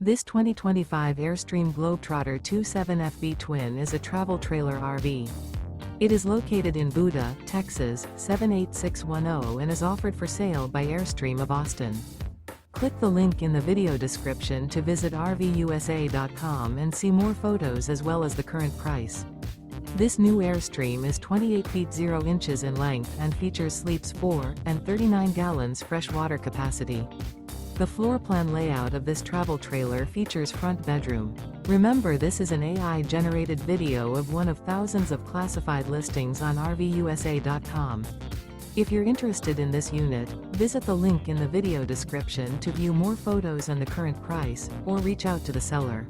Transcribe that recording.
This 2025 Airstream Globetrotter 27FB twin is a travel trailer RV. It is located in Buda, Texas, 78610 and is offered for sale by Airstream of Austin. Click the link in the video description to visit RVUSA.com and see more photos as well as the current price. This new Airstream is 28 feet 0 inches in length and features sleeps 4 and 39 gallons fresh water capacity. The floor plan layout of this travel trailer features front bedroom. Remember, this is an AI-generated video of one of thousands of classified listings on RVUSA.com. If you're interested in this unit, visit the link in the video description to view more photos and the current price, or reach out to the seller.